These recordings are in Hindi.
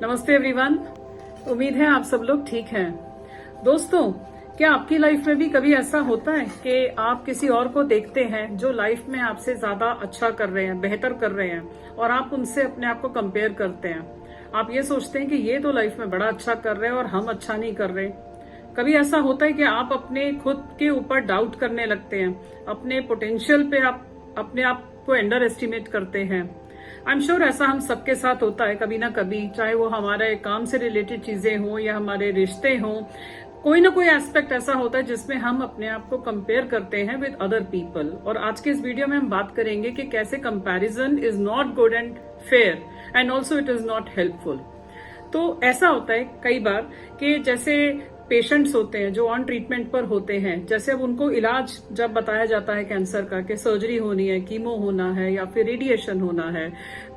नमस्ते एवरीवन। उम्मीद है आप सब लोग ठीक हैं। दोस्तों, क्या आपकी लाइफ में भी कभी ऐसा होता है कि आप किसी और को देखते हैं जो लाइफ में आपसे ज्यादा अच्छा कर रहे हैं, बेहतर कर रहे हैं, और आप उनसे अपने आप को कंपेयर करते हैं। आप ये सोचते हैं कि ये तो लाइफ में बड़ा अच्छा कर रहे हैं और हम अच्छा नहीं कर रहे। कभी ऐसा होता है कि आप अपने खुद के ऊपर डाउट करने लगते हैं, अपने पोटेंशियल पे आप अपने आप को अंडर एस्टिमेट करते हैं। आई एम श्योर ऐसा हम सबके साथ होता है कभी ना कभी, चाहे वो हमारे काम से रिलेटेड चीजें हों या हमारे रिश्ते हों। कोई ना कोई एस्पेक्ट ऐसा होता है जिसमें हम अपने आप को कंपेयर करते हैं विद अदर पीपल। और आज के इस वीडियो में हम बात करेंगे कि कैसे comparison is not good and fair and also it is not helpful. तो ऐसा होता है कई बार कि जैसे पेशेंट्स होते हैं जो ऑन ट्रीटमेंट पर होते हैं, जैसे अब उनको इलाज जब बताया जाता है कैंसर का कि सर्जरी होनी है, कीमो होना है या फिर रेडिएशन होना है,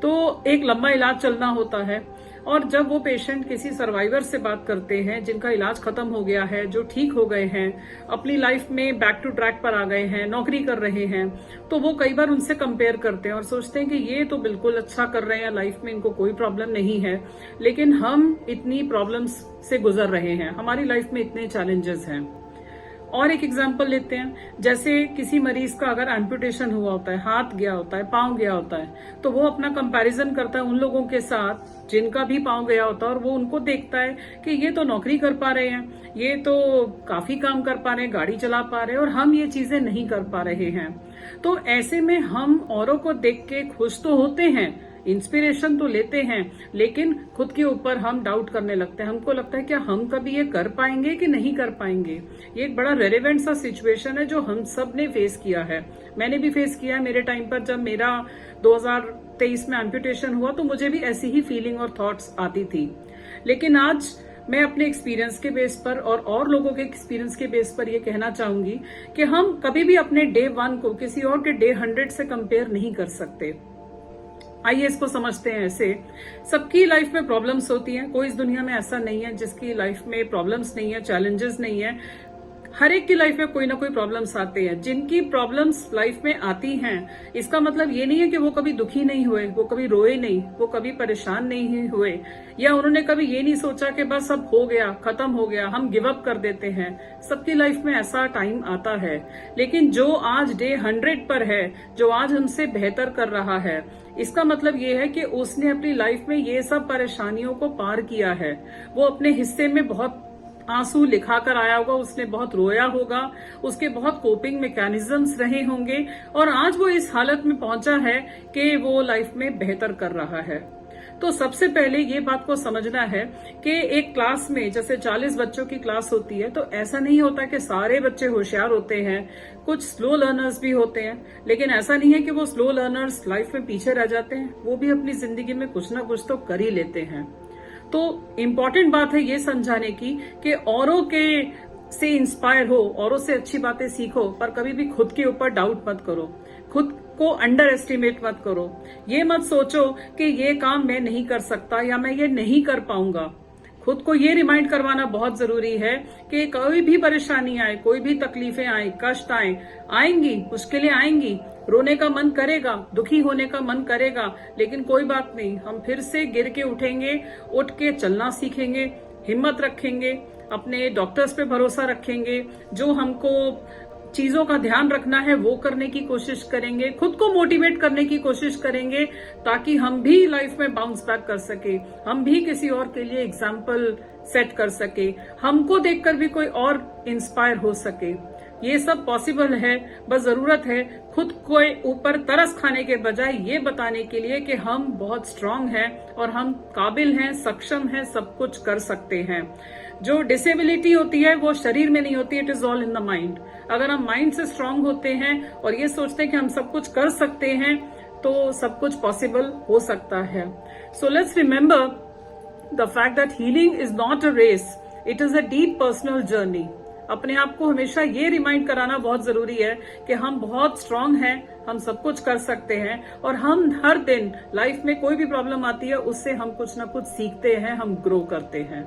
तो एक लंबा इलाज चलना होता है। और जब वो पेशेंट किसी सर्वाइवर से बात करते हैं जिनका इलाज खत्म हो गया है, जो ठीक हो गए हैं, अपनी लाइफ में बैक टू ट्रैक पर आ गए हैं, नौकरी कर रहे हैं, तो वो कई बार उनसे कंपेयर करते हैं और सोचते हैं कि ये तो बिल्कुल अच्छा कर रहे हैं, लाइफ में इनको कोई प्रॉब्लम नहीं है, लेकिन हम इतनी प्रॉब्लम्स से गुजर रहे हैं, हमारी लाइफ में इतने चैलेंजेस हैं। और एक एग्जांपल लेते हैं, जैसे किसी मरीज का अगर एम्पुटेशन हुआ होता है, हाथ गया होता है, पांव गया होता है, तो वो अपना कंपैरिजन करता है उन लोगों के साथ जिनका भी पांव गया होता है, और वो उनको देखता है कि ये तो नौकरी कर पा रहे हैं, ये तो काफी काम कर पा रहे हैं, गाड़ी चला पा रहे हैं, और हम ये चीजें नहीं कर पा रहे हैं। तो ऐसे में हम औरों को देख के खुश तो होते हैं, इंस्पिरेशन तो लेते हैं, लेकिन खुद के ऊपर हम डाउट करने लगते हैं। हमको लगता है कि हम कभी ये कर पाएंगे कि नहीं कर पाएंगे। ये एक बड़ा रेलेवेंट सा सिचुएशन है जो हम सब ने फेस किया है। मैंने भी फेस किया है। मेरे टाइम पर जब मेरा 2023 में एम्पुटेशन हुआ तो मुझे भी ऐसी ही फीलिंग और थॉट्स आती थी। लेकिन आज मैं अपने एक्सपीरियंस के बेस पर और लोगों के एक्सपीरियंस के बेस पर ये कहना चाहूंगी कि हम कभी भी अपने डे 1 को किसी और के डे 100 से कंपेयर नहीं कर सकते। आइए इसको समझते हैं। ऐसे सबकी लाइफ में प्रॉब्लम्स होती हैं, कोई इस दुनिया में ऐसा नहीं है जिसकी लाइफ में प्रॉब्लम्स नहीं है, चैलेंजेस नहीं है। हर एक की लाइफ में कोई ना कोई प्रॉब्लम्स आते हैं। जिनकी प्रॉब्लम्स लाइफ में आती हैं, इसका मतलब ये नहीं है कि वो कभी दुखी नहीं हुए, वो कभी रोए नहीं, वो कभी परेशान नहीं हुए, या उन्होंने कभी ये नहीं सोचा कि बस अब हो गया, खत्म हो गया, हम गिव अप कर देते हैं। सबकी लाइफ में ऐसा टाइम आता है। लेकिन जो आज डे 100 पर है, जो आज हमसे बेहतर कर रहा है, इसका मतलब ये है कि उसने अपनी लाइफ में ये सब परेशानियों को पार किया है। वो अपने हिस्से में बहुत आंसू लिखा कर आया होगा, उसने बहुत रोया होगा, उसके बहुत कोपिंग मैकेनिज्म्स रहे होंगे, और आज वो इस हालत में पहुंचा है कि वो लाइफ में बेहतर कर रहा है। तो सबसे पहले ये बात को समझना है कि एक क्लास में जैसे 40 बच्चों की क्लास होती है, तो ऐसा नहीं होता कि सारे बच्चे होशियार होते हैं। कुछ स्लो लर्नर्स भी होते हैं, लेकिन ऐसा नहीं है कि वो स्लो लर्नर्स लाइफ में पीछे रह जाते हैं। वो भी अपनी जिंदगी में कुछ ना कुछ तो कर ही लेते हैं। तो इम्पोर्टेंट बात है ये समझाने की कि औरों के से इंस्पायर हो, औरों से अच्छी बातें सीखो, पर कभी भी खुद के ऊपर डाउट मत करो, खुद को अंडर एस्टिमेट मत करो। ये मत सोचो कि ये काम मैं नहीं कर सकता या मैं ये नहीं कर पाऊंगा। खुद को ये रिमाइंड करवाना बहुत जरूरी है कि कोई भी परेशानी आए, कोई भी तकलीफें आए, कष्ट आए, आएंगी, मुश्किलें आएंगी, रोने का मन करेगा, दुखी होने का मन करेगा, लेकिन कोई बात नहीं, हम फिर से गिर के उठेंगे, उठ के चलना सीखेंगे, हिम्मत रखेंगे, अपने डॉक्टर्स पे भरोसा रखेंगे, जो हमको चीजों का ध्यान रखना है वो करने की कोशिश करेंगे, खुद को मोटिवेट करने की कोशिश करेंगे, ताकि हम भी लाइफ में बाउंस बैक कर सके, हम भी किसी और के लिए एग्जाम्पल सेट कर सके, हमको देखकर भी कोई और इंस्पायर हो सके। ये सब पॉसिबल है। बस जरूरत है खुद को ऊपर तरस खाने के बजाय ये बताने के लिए कि हम बहुत स्ट्रांग हैं और हम काबिल हैं, सक्षम हैं, सब कुछ कर सकते हैं। जो डिसेबिलिटी होती है वो शरीर में नहीं होती, it is all in the mind. अगर हम माइंड से स्ट्रांग होते हैं और ये सोचते हैं कि हम सब कुछ कर सकते हैं, तो सब कुछ पॉसिबल हो सकता है। So let's remember the fact that healing is not a race, it is a deep personal journey. अपने आप को हमेशा ये रिमाइंड कराना बहुत जरूरी है कि हम बहुत स्ट्रांग हैं, हम सब कुछ कर सकते हैं, और हम हर दिन लाइफ में कोई भी प्रॉब्लम आती है उससे हम कुछ ना कुछ सीखते हैं, हम ग्रो करते हैं।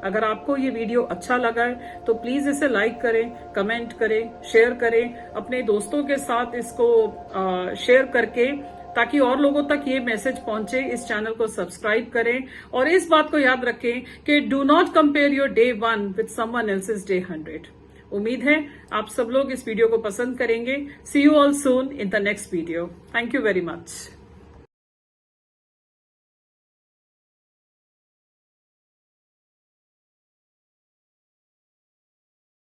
अगर आपको ये वीडियो अच्छा लगा है तो प्लीज इसे लाइक करें, कमेंट करें, शेयर करें, अपने दोस्तों के साथ इसको शेयर करके ताकि और लोगों तक ये मैसेज पहुंचे। इस चैनल को सब्सक्राइब करें और इस बात को याद रखें कि do not compare your day 1 with someone else's day 100। उम्मीद है आप सब लोग इस वीडियो को पसंद करेंगे। See you all soon in the next video. Thank you very much.